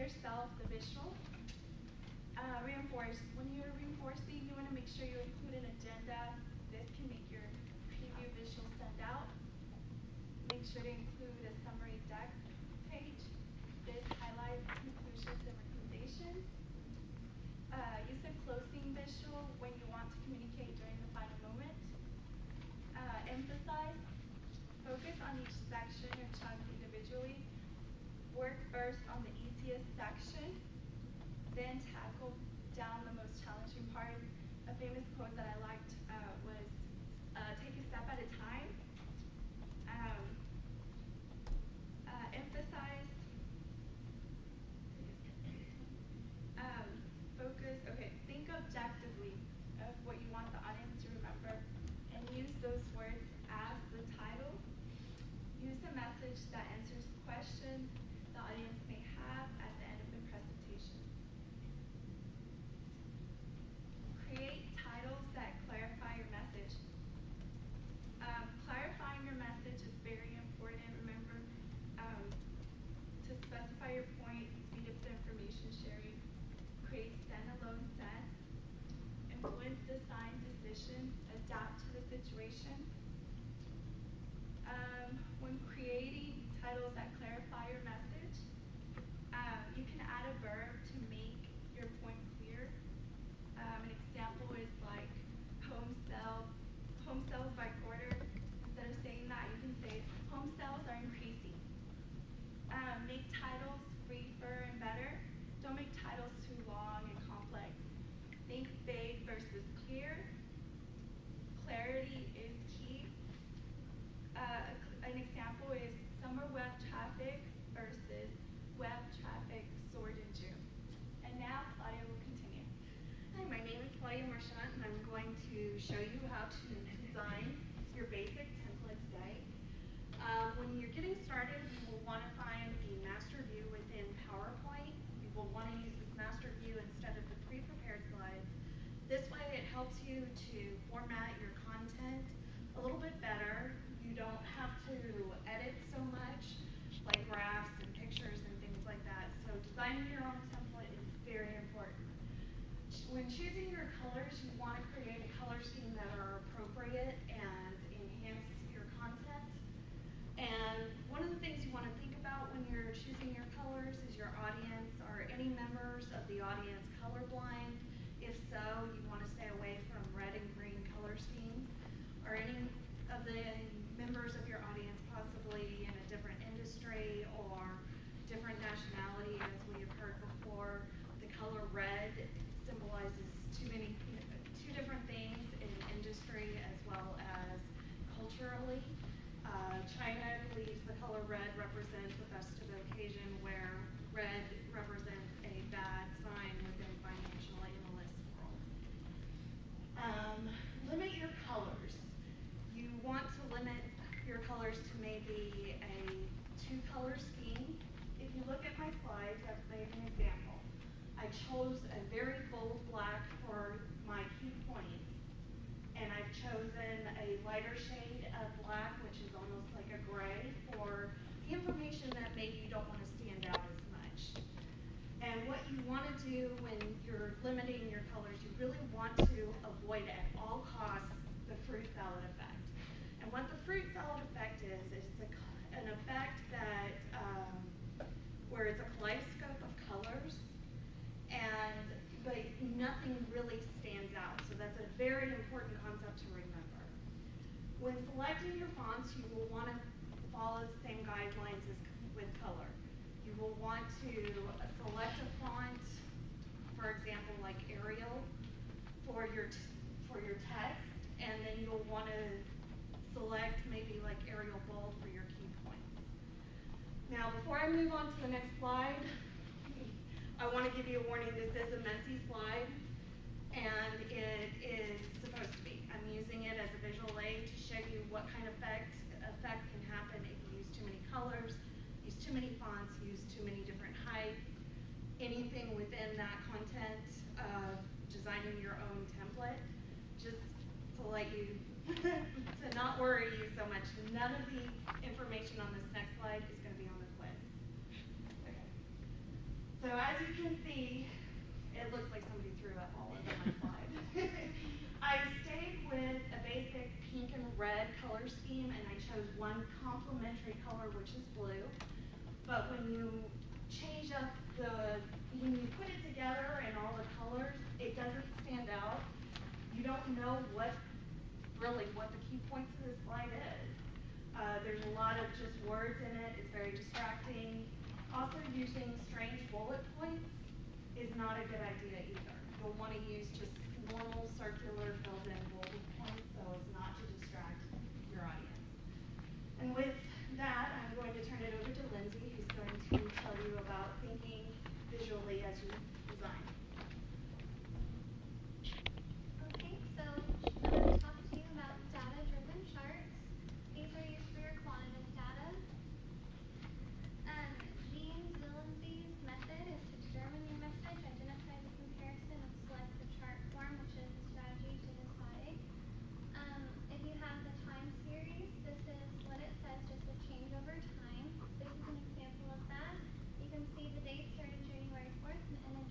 yourself the visual. Reinforce. When you're reinforcing, you want to make sure you include an agenda. This can make your preview visual stand out. Make sure to include a summary deck page. This highlights conclusions and recommendations. Use a closing visual when you want to communicate during the final moment. Emphasize. Focus on each section or chunk individually. Work first on the easiest section, then tackle down the most challenging part. A famous quote that I liked was, take a step at a time. Um, Emphasize, focus, okay, think objectively of what you want the audience to remember and use those words as the title. Use a message that answers questions the audience may have at the end of the presentation. Create titles that clarify your message. Clarifying your message is very important. Remember to specify your point, speed up the information sharing, create standalone sense, influence design decisions, adapt to the situation. When creating titles that clarify your message, you can add a verb to make your point clear. An example is like home sales by quarter. Instead of saying that, you can say home sales are increasing. Make titles briefer and better. Don't make titles too long and complex. Think vague versus clear. Clarity is key. An example is summer web traffic versus web traffic soared in June. And now Claudia will continue. Hi, my name is Claudia Marchant, and I'm going to show you how to design your basic template today. When you're getting started, you will want to find the master view within PowerPoint. You will want to use this master view instead of the pre-prepared slides. This way it helps you to format your content a little bit better. You don't have to edit so much, like graphs and pictures and things like that. So designing your own template is very important. When choosing your colors, you want to create a color scheme that are appropriate and enhance your content. And one of the things you want to think about when you're choosing your colors is your audience. Are any members of the audience colorblind? If so, you want to stay away from red and green color schemes. Are any of the members of your audience possibly in a different industry or different nationality? As we have heard before, the color red symbolizes two different things in industry as well as culturally. China believes the color red represents a festive occasion, where red represents a bad sign within financial analyst world. Limit your colors. You want to limit your colors to maybe a 2-color scheme. If you look at my slides, I've made an example. I chose a very bold black for my key points, and I've chosen a lighter shade of black, which is almost like a gray, for the information that maybe you don't want to stand out as much. And what you want to do when you're limiting your colors, you really want to avoid at all costs the fruit salad effect. And what the fruit salad effect is an effect that where it's a kaleidoscope of colors, but nothing really stands out. So that's a very important concept to remember. When selecting your fonts, you will want to follow the same guidelines as with color. You will want to select a font, for example, like Arial, for your text, and then you'll want to select maybe like Arial Bold for your key points. Now, before I move on to the next slide, I want to give you a warning. This is a messy slide, and it is supposed to be. I'm using it as a visual aid to show you what kind of effect can happen if you use too many colors, use too many fonts, use too many different heights, anything within that content of designing your own template. Just to let you, to not worry you so much, none of the information on this next slide is going to be on the quiz. Okay. So as you can see, it looks like somebody threw up all over my slide. I stayed with a basic pink and red color scheme, and I chose one complementary color, which is blue. But when you change up when you put it together and all the colors, it doesn't stand out. You don't know what the key points of this slide is. There's a lot of just words in it. It's very distracting. Also, using strange bullet points is not a good idea either. You'll want to use just normal circular filled in bullet points so as not to distract your audience. And with that, I'm going to turn it over to Lindsay, who's going to tell you about thinking visually as you design. Okay, so I'm going to talk to you about data-driven charts. These are used for your quantitative data. Jean Zielinski's method is to determine your message, identify the comparison, and select the chart form, which is the strategy to decide. If you have the time series, this is what it says, just a change over time. This is an example of that. You can see the date started January 4th and ended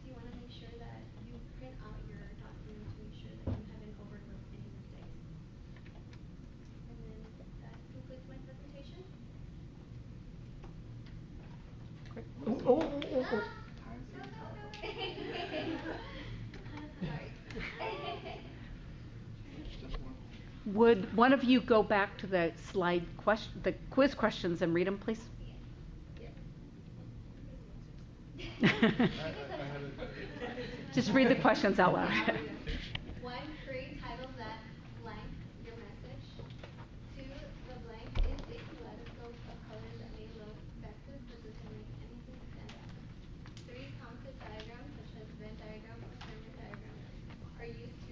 you want to make sure that you print out your document to make sure that you haven't overlooked any mistakes. And then that concludes my presentation. Oh. Sorry. Would one of you go back to the the quiz questions and read them, please? Just read the questions out loud. 1, create titles that blank your message. 2, the blank is a kaleidoscope of colors that may look festive but doesn't make anything stand out. 3, concept diagrams such as Venn diagram or pyramid diagram are used to